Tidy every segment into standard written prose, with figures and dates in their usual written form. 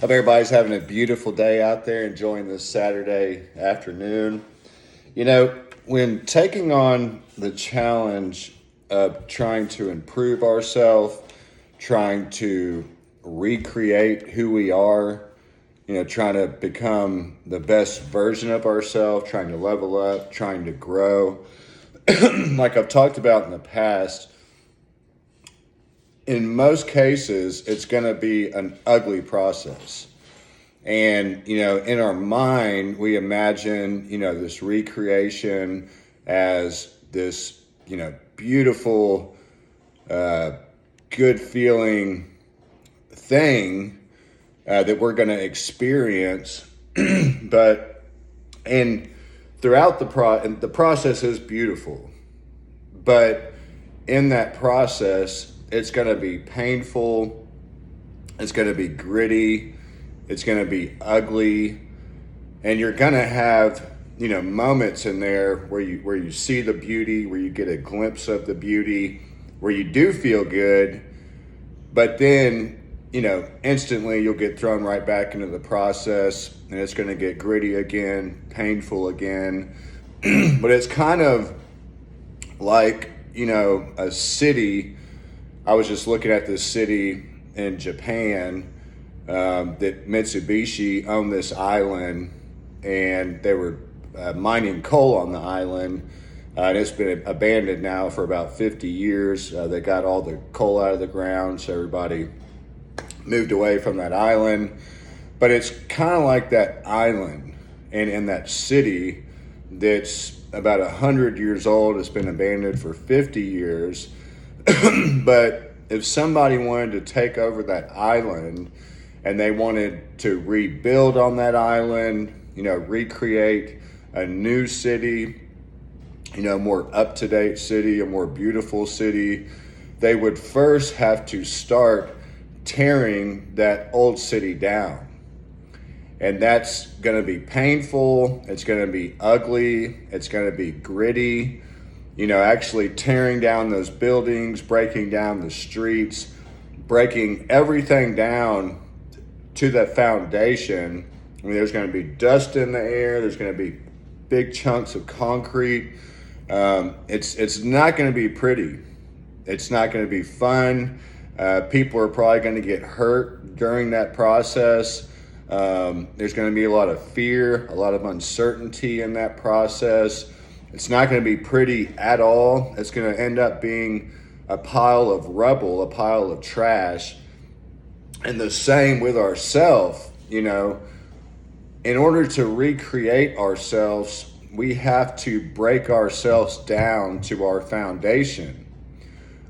Hope everybody's having a beautiful day out there, enjoying this Saturday afternoon. When taking on the challenge of trying to improve ourselves, trying to recreate who we are, trying to become the best version of ourselves, trying to level up, trying to grow, like I've talked about in the past, in most cases, it's going to be an ugly process. And, in our mind, we imagine, this recreation as this, beautiful, good feeling thing that we're going to experience. But, and throughout and the process is beautiful. But in that process, it's going to be painful. It's going to be gritty. It's going to be ugly. And you're going to have, moments in there where you see the beauty, where you get a glimpse of the beauty, where you do feel good. But then, instantly you'll get thrown right back into the process, and it's going to get gritty again, painful again. But it's kind of like, a city. I was just looking at this city in Japan that Mitsubishi owned this island, and they were mining coal on the island. And it's been abandoned now for about 50 years. They got all the coal out of the ground, so everybody moved away from that island. But it's kind of like that island and in that city that's about 100 years old. It's been abandoned for 50 years. But if somebody wanted to take over that island and they wanted to rebuild on that island, recreate a new city, more up-to-date city, a more beautiful city, they would first have to start tearing that old city down. And that's going to be painful. It's going to be ugly. It's going to be gritty. Actually tearing down those buildings, breaking down the streets, breaking everything down to that foundation. There's going to be dust in the air. There's going to be big chunks of concrete. It's not going to be pretty. It's not going to be fun. People are probably going to get hurt during that process. There's going to be a lot of fear, a lot of uncertainty in that process. It's not going to be pretty at all. It's going to end up being a pile of rubble, a pile of trash. And the same with ourselves, in order to recreate ourselves, we have to break ourselves down to our foundation.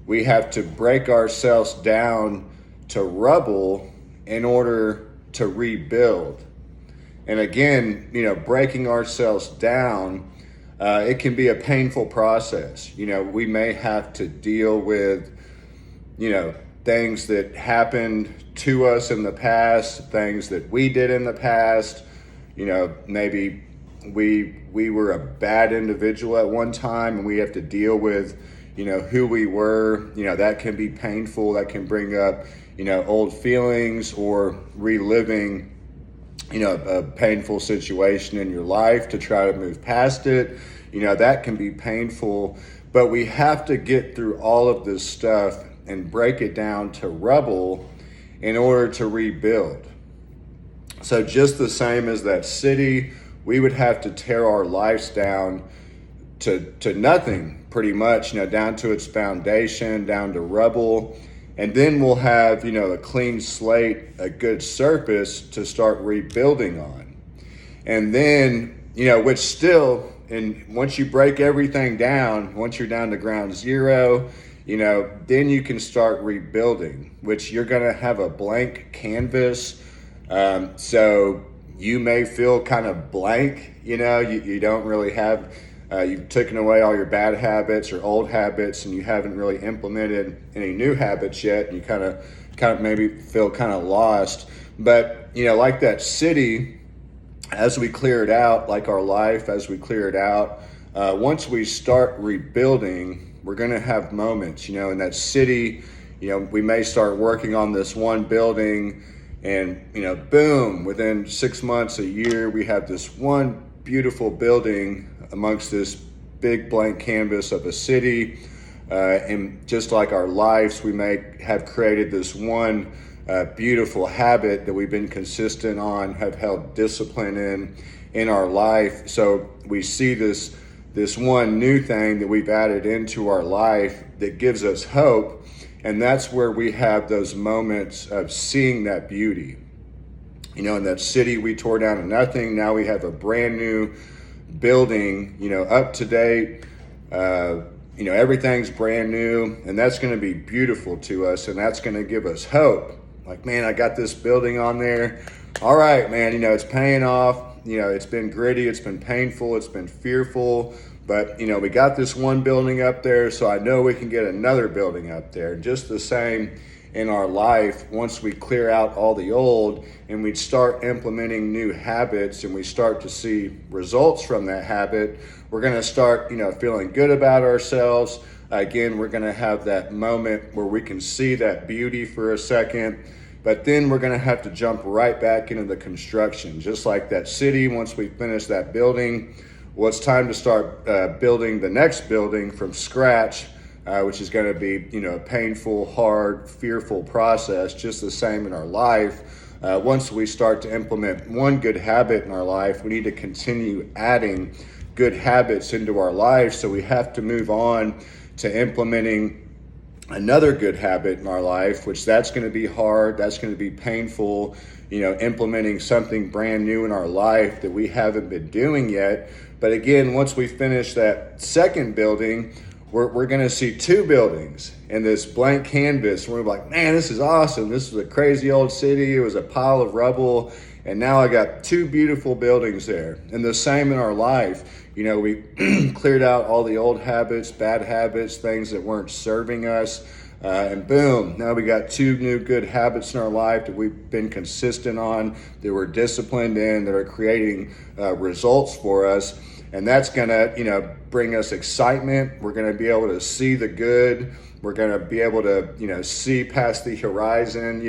We have to break ourselves down to rubble in order to rebuild. And again, breaking ourselves down, it can be a painful process. We may have to deal with, things that happened to us in the past, things that we did in the past. Maybe we were a bad individual at one time, and we have to deal with, who we were. That can be painful. That can bring up, old feelings, or reliving, a painful situation in your life to try to move past it. That can be painful, but we have to get through all of this stuff and break it down to rubble in order to rebuild. So just the same as that city, we would have to tear our lives down to nothing, pretty much, down to its foundation, down to rubble. And then we'll have, a clean slate, a good surface to start rebuilding on. And then, which still, and once you break everything down, once you're down to ground zero, then you can start rebuilding, which you're going to have a blank canvas. So you may feel kind of blank, you don't really have, you've taken away all your bad habits or old habits, and you haven't really implemented any new habits yet. And you kind of maybe feel kind of lost. But, like that city, as we clear it out, like our life, as we clear it out, once we start rebuilding, we're going to have moments, in that city. We may start working on this one building, And, boom, within 6 months, a year, we have this one beautiful building amongst this big blank canvas of a city. And just like our lives, we may have created this one beautiful habit that we've been consistent on, have held discipline in our life. So we see this one new thing that we've added into our life that gives us hope. And that's where we have those moments of seeing that beauty. In that city we tore down to nothing, now we have a brand new building, up to date. Everything's brand new, and that's going to be beautiful to us, and that's going to give us hope. Like, man, I got this building on there. All right, man, it's paying off. It's been gritty, it's been painful, it's been fearful, but, we got this one building up there, so I know we can get another building up there. Just the same in our life, once we clear out all the old and we start implementing new habits and we start to see results from that habit, we're going to start, feeling good about ourselves. Again, we're going to have that moment where we can see that beauty for a second, but then we're going to have to jump right back into the construction. Just like that city, once we finish that building, well, it's time to start building the next building from scratch, which is going to be, a painful, hard, fearful process. Just the same in our life. Once we start to implement one good habit in our life, we need to continue adding good habits into our life. So we have to move on to implementing another good habit in our life, which that's going to be hard. That's going to be painful, implementing something brand new in our life that we haven't been doing yet. But again, once we finish that second building, we're going to see two buildings in this blank canvas. We're like, man, this is awesome. This was a crazy old city. It was a pile of rubble. And now I got two beautiful buildings there. And the same in our life. We cleared out all the old habits, bad habits, things that weren't serving us. And boom, now we got two new good habits in our life that we've been consistent on, that we're disciplined in, that are creating results for us. And that's going to, bring us excitement. We're going to be able to see the good. We're going to be able to, see past the horizon.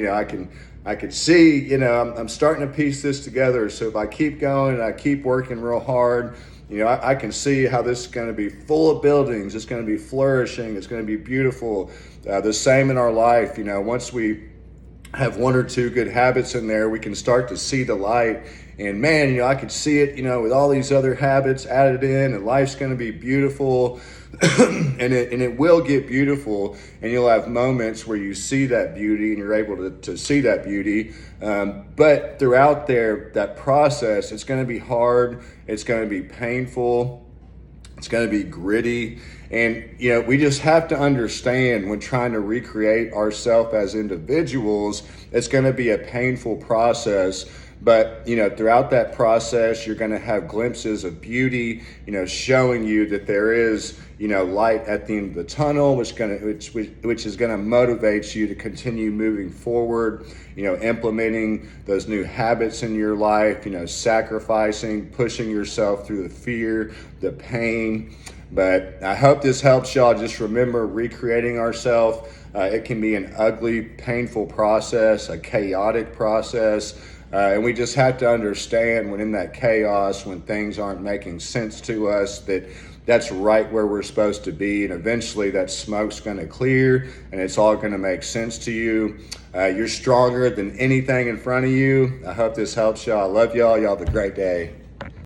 I can see, I'm starting to piece this together. So if I keep going and I keep working real hard, I can see how this is going to be full of buildings. It's going to be flourishing. It's going to be beautiful. The same in our life. Once we have one or two good habits in there, we can start to see the light. And man, I could see it, with all these other habits added in, and life's going to be beautiful. and it will get beautiful, and you'll have moments where you see that beauty and you're able to see that beauty. But throughout that process, it's going to be hard. It's going to be painful. It's going to be gritty. And, we just have to understand when trying to recreate ourselves as individuals, it's going to be a painful process. But, throughout that process, you're going to have glimpses of beauty, showing you that there is, light at the end of the tunnel, which is going to motivate you to continue moving forward, implementing those new habits in your life, sacrificing, pushing yourself through the fear, the pain. But I hope this helps y'all. Just remember, recreating ourselves, it can be an ugly, painful process, a chaotic process. And we just have to understand when in that chaos, when things aren't making sense to us, that's right where we're supposed to be. And eventually that smoke's going to clear and it's all going to make sense to you. You're stronger than anything in front of you. I hope this helps y'all. I love y'all. Y'all have a great day.